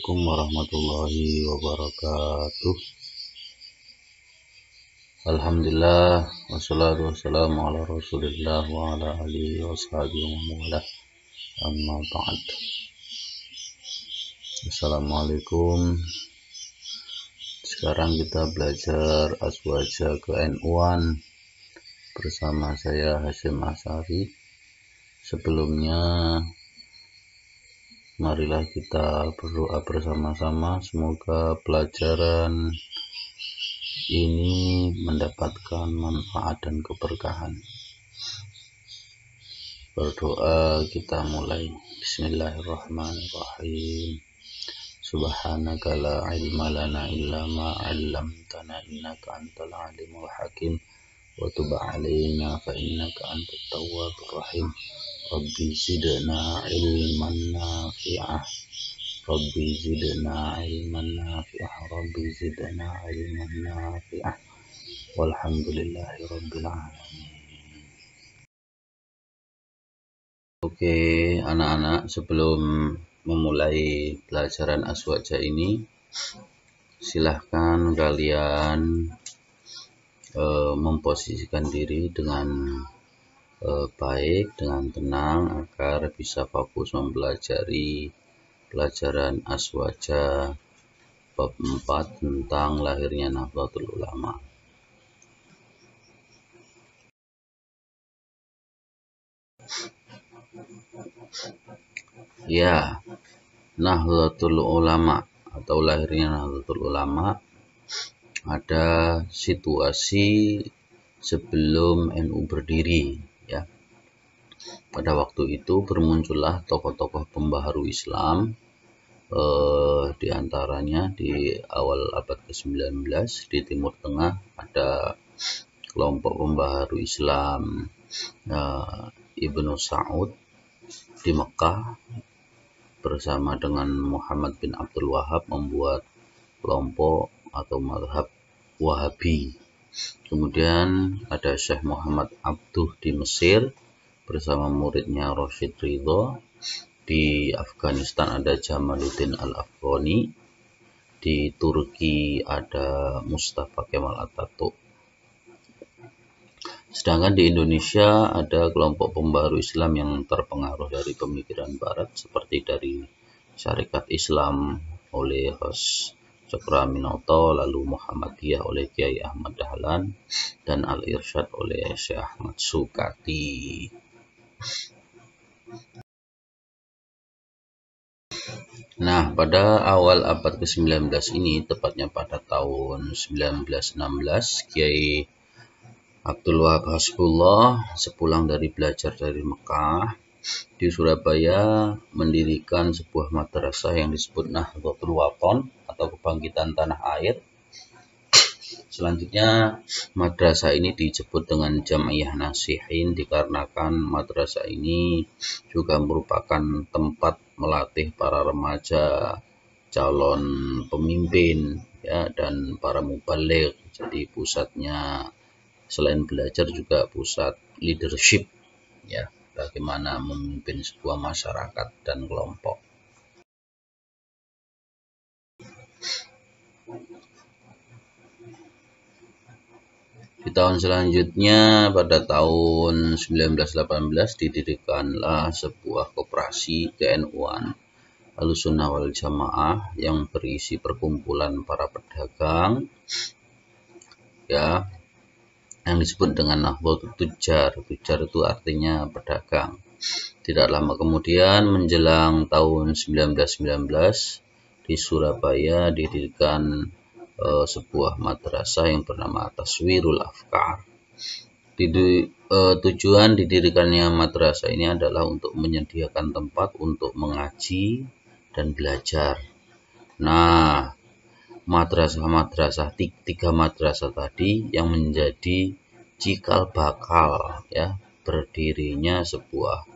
Assalamualaikum warahmatullahi wabarakatuh. Alhamdulillah wassalatu wassalamu ala rasulillah wa ala alihi wa sahbihi wa mawalah, amma ba'd. Assalamualaikum. Sekarang kita belajar aswaja ke-N1 bersama saya Hasyim Asyari. Sebelumnya marilah kita berdoa bersama-sama, semoga pelajaran ini mendapatkan manfaat dan keberkahan. Berdoa kita mulai. Bismillahirrahmanirrahim. Subhanaka la ilma lana illa ma 'allamtana innaka antal alimul hakim wa tub 'alaina fa innaka antat tawwabur rahim. Rabbi zidna ilman nafi'ah. Rabbi zidna ilman nafi'ah. Rabbi zidna ilman nafi'ah. Walhamdulillahi rabbil alamin. Oke, anak-anak, sebelum memulai pelajaran aswaja ini, silahkan kalian memposisikan diri dengan baik, dengan tenang, agar bisa fokus mempelajari pelajaran aswaja bab 4 tentang lahirnya Nahdlatul Ulama. Ya, Nahdlatul Ulama atau lahirnya Nahdlatul Ulama ada situasi sebelum NU berdiri, ya. Pada waktu itu bermuncullah tokoh-tokoh pembaharu Islam, di antaranya di awal abad ke-19 di Timur Tengah ada kelompok pembaharu Islam Ibnu Saud. Di Mekah bersama dengan Muhammad bin Abdul Wahab membuat kelompok atau mazhab Wahabi. Kemudian ada Syekh Muhammad Abduh di Mesir bersama muridnya Rashid Ridho. Di Afghanistan ada Jamaluddin Al-Afghani. Di Turki ada Mustafa Kemal Atatürk. Sedangkan di Indonesia ada kelompok pembaharu Islam yang terpengaruh dari pemikiran Barat, seperti dari Syarikat Islam oleh Hos Cokraminoto, lalu Muhammadiyah oleh Kiai Ahmad Dahlan, dan Al-Irsyad oleh Syekh Ahmad Sukati. Nah, pada awal abad ke-19 ini, tepatnya pada tahun 1916, Kiai Abdul Wahab Hasbullah sepulang dari belajar dari Mekah di Surabaya mendirikan sebuah madrasah yang disebut Nahdlatul Wathon atau kebangkitan tanah air. Selanjutnya madrasah ini disebut dengan Jam'iyah Nasihin dikarenakan madrasah ini juga merupakan tempat melatih para remaja calon pemimpin, ya, dan para mubaligh. Jadi pusatnya selain belajar juga pusat leadership, ya, bagaimana memimpin sebuah masyarakat dan kelompok. Di tahun selanjutnya, pada tahun 1918 didirikanlah sebuah koperasi ke-N1 Ahlussunnah wal Jamaah yang berisi perkumpulan para pedagang, ya, yang disebut dengan Nahdlatul Tujjar. Tujjar itu artinya pedagang. Tidak lama kemudian, menjelang tahun 1919, di Surabaya didirikan sebuah madrasah yang bernama Taswirul Afkar. Tujuan didirikannya madrasah ini adalah untuk menyediakan tempat untuk mengaji dan belajar. Nah, tiga madrasah tadi yang menjadi cikal bakal, ya, berdirinya sebuah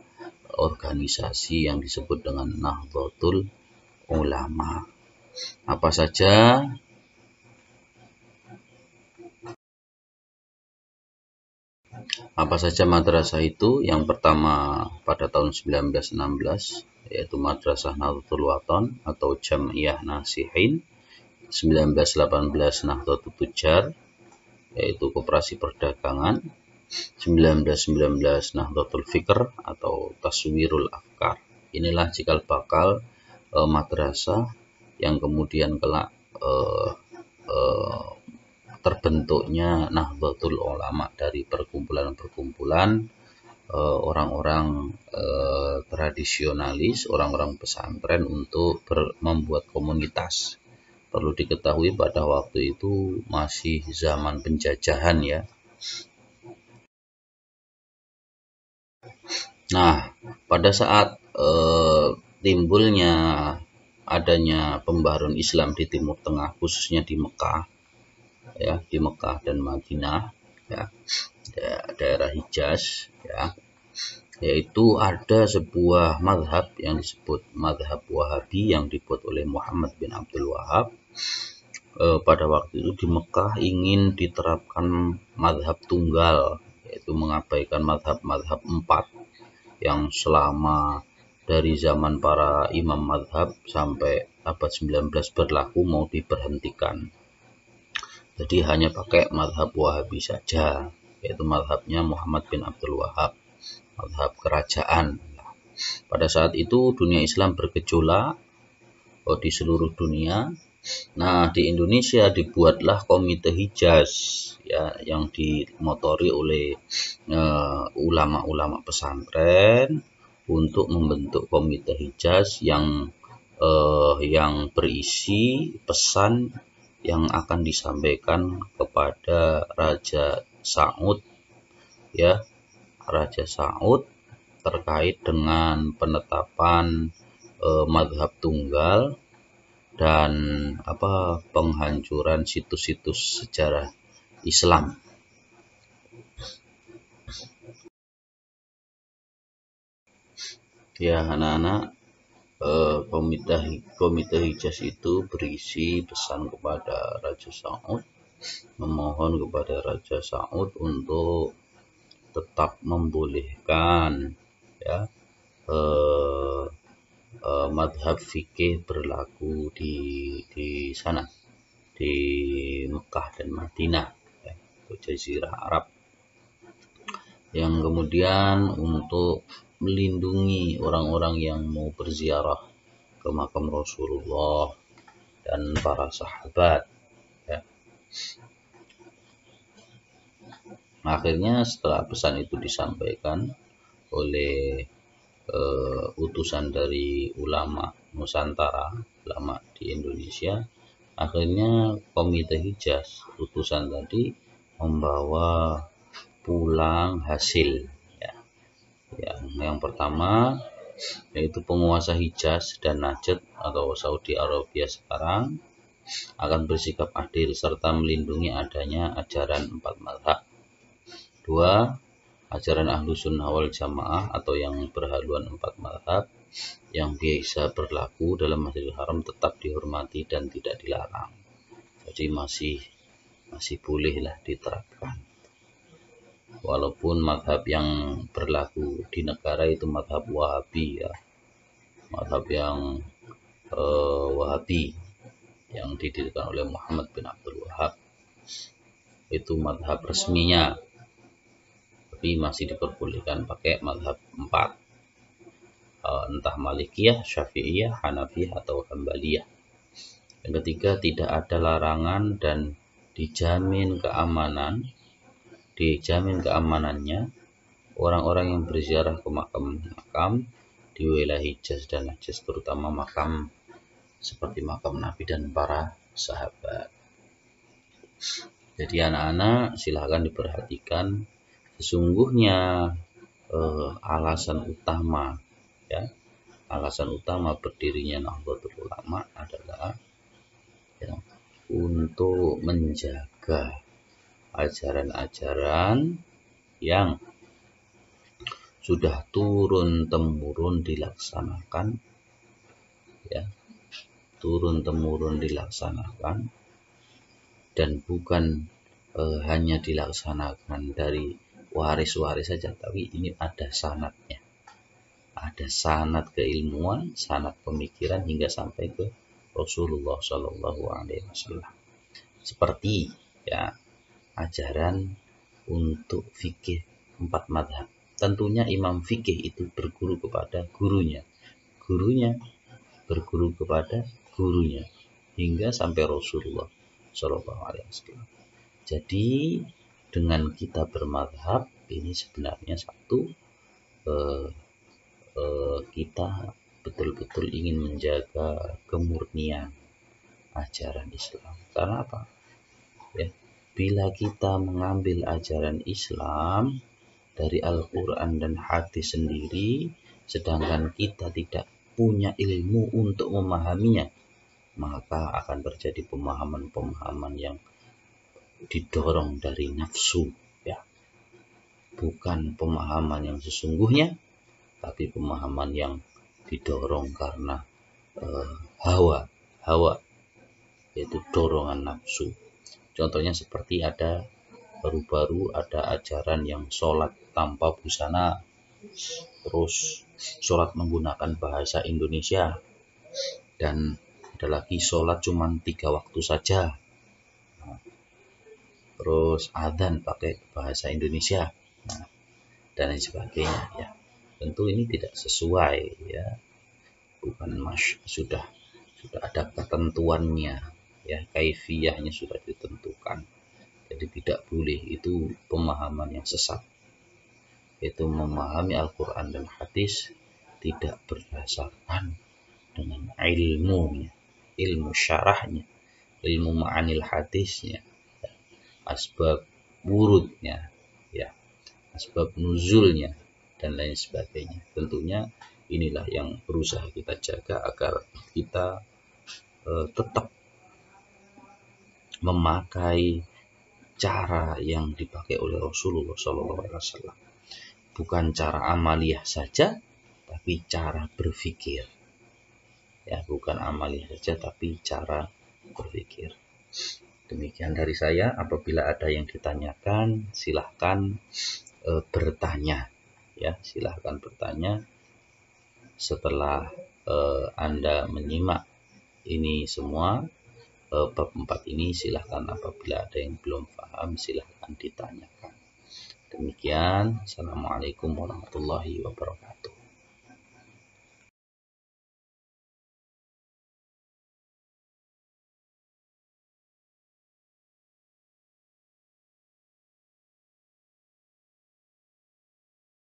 organisasi yang disebut dengan Nahdlatul Ulama. Apa saja? Apa saja madrasah itu? Yang pertama pada tahun 1916 yaitu Madrasah Nahdlatul Wathon atau Jam'iyah Nasihin. 1918 Nahdlatul Tujar yaitu Koperasi Perdagangan. 1919 Nahdlatul Fikr atau Taswirul Afkar. Inilah cikal bakal madrasah yang kemudian kelak terbentuknya Nahdlatul Ulama dari perkumpulan-perkumpulan orang-orang tradisionalis, orang-orang pesantren untuk membuat komunitas. Perlu diketahui pada waktu itu masih zaman penjajahan ya. Nah, pada saat timbulnya adanya pembaharuan Islam di Timur Tengah, khususnya di Mekah, ya, di Mekah dan Madinah, ya, daerah Hijaz, ya, yaitu ada sebuah madhab yang disebut madhab Wahabi yang dibuat oleh Muhammad bin Abdul Wahab. Pada waktu itu di Mekah ingin diterapkan madhab tunggal, yaitu mengabaikan madhab-madhab 4 yang selama dari zaman para imam madhab sampai abad 19 berlaku mau diberhentikan. Jadi hanya pakai madhab Wahabi saja, yaitu madhabnya Muhammad bin Abdul Wahab, madhab kerajaan. Pada saat itu dunia Islam bergejolak di seluruh dunia. Nah, di Indonesia dibuatlah Komite Hijaz ya, yang dimotori oleh ulama-ulama pesantren untuk membentuk Komite Hijaz yang berisi pesan yang akan disampaikan kepada Raja Saud, ya, Raja Saud terkait dengan penetapan madhab tunggal dan penghancuran situs-situs sejarah Islam. Ya anak-anak, Komite Hijaz itu berisi pesan kepada Raja Saud, memohon kepada Raja Saud untuk tetap membolehkan ya madhab fikih berlaku di sana, di Mekah dan Madinah, ya, Jazirah Arab, yang kemudian untuk melindungi orang-orang yang mau berziarah ke makam Rasulullah dan para sahabat, ya. Akhirnya setelah pesan itu disampaikan oleh utusan dari ulama Nusantara, ulama di Indonesia, akhirnya Komite Hijaz, utusan tadi membawa pulang hasil ya. Yang pertama yaitu penguasa Hijaz dan Najd atau Saudi Arabia sekarang akan bersikap adil serta melindungi adanya ajaran 4 mazhab. 2. Ajaran Ahlus Sunnah wal Jamaah atau yang berhaluan 4 mazhab yang biasa berlaku dalam Masjidil Haram tetap dihormati dan tidak dilarang. Jadi masih bolehlah diterapkan. Walaupun mazhab yang berlaku di negara itu mazhab Wahabi ya. Mazhab yang Wahabi yang didirikan oleh Muhammad bin Abdul Wahab. Itu mazhab resminya. Tapi masih diperbolehkan pakai mazhab 4. Entah Malikiyah, Syafi'iyah, Hanafiyah atau Hambaliyah. Yang ketiga, tidak ada larangan dan dijamin keamanannya orang-orang yang berziarah ke makam-makam di wilayah Hijaz dan Najd, terutama makam seperti makam Nabi dan para sahabat. Jadi anak-anak silahkan diperhatikan, sesungguhnya alasan utama berdirinya Nahdlatul Ulama adalah ya, untuk menjaga ajaran-ajaran yang sudah turun-temurun dilaksanakan dan bukan hanya dilaksanakan dari waris-waris saja, tapi ini ada sanadnya. Ada sanad keilmuan, sanad pemikiran hingga sampai ke Rasulullah Shallallahu Alaihi Wasallam. Seperti ya ajaran untuk fikih 4 madhab. Tentunya imam fikih itu berguru kepada gurunya, gurunya berguru kepada gurunya hingga sampai Rasulullah Shallallahu Alaihi Wasallam. Jadi dengan kita bermadhab ini sebenarnya satu kita betul-betul ingin menjaga kemurnian ajaran Islam. Karena apa? Ya, bila kita mengambil ajaran Islam dari Al-Quran dan hadis sendiri, sedangkan kita tidak punya ilmu untuk memahaminya, maka akan terjadi pemahaman-pemahaman yang didorong dari nafsu, ya, bukan pemahaman yang sesungguhnya, tapi pemahaman yang didorong karena hawa, yaitu dorongan nafsu. Contohnya seperti ada baru-baru ada ajaran yang sholat tanpa busana, terus sholat menggunakan bahasa Indonesia, dan ada lagi sholat cuma 3 waktu saja, terus adzan pakai bahasa Indonesia, dan lain sebagainya. Ya, tentu ini tidak sesuai, ya, bukan sudah ada ketentuannya, ya, kaifiyahnya sudah ditentukan. Jadi tidak boleh, itu pemahaman yang sesat, yaitu memahami Al-Quran dan hadis tidak berdasarkan dengan ilmunya, ilmu syarahnya, ilmu ma'anil hadisnya, asbab wurudnya, ya, asbab nuzulnya, dan lain sebagainya. Tentunya inilah yang berusaha kita jaga agar kita tetap memakai cara yang dipakai oleh Rasulullah SAW, bukan cara amaliyah saja, tapi cara berpikir. Ya, bukan amaliyah saja, tapi cara berpikir. Demikian dari saya. Apabila ada yang ditanyakan, silahkan bertanya. Ya, silahkan bertanya. Setelah Anda menyimak ini semua, bab 4 ini, silahkan apabila ada yang belum paham, silahkan ditanyakan. Demikian. Assalamualaikum warahmatullahi wabarakatuh.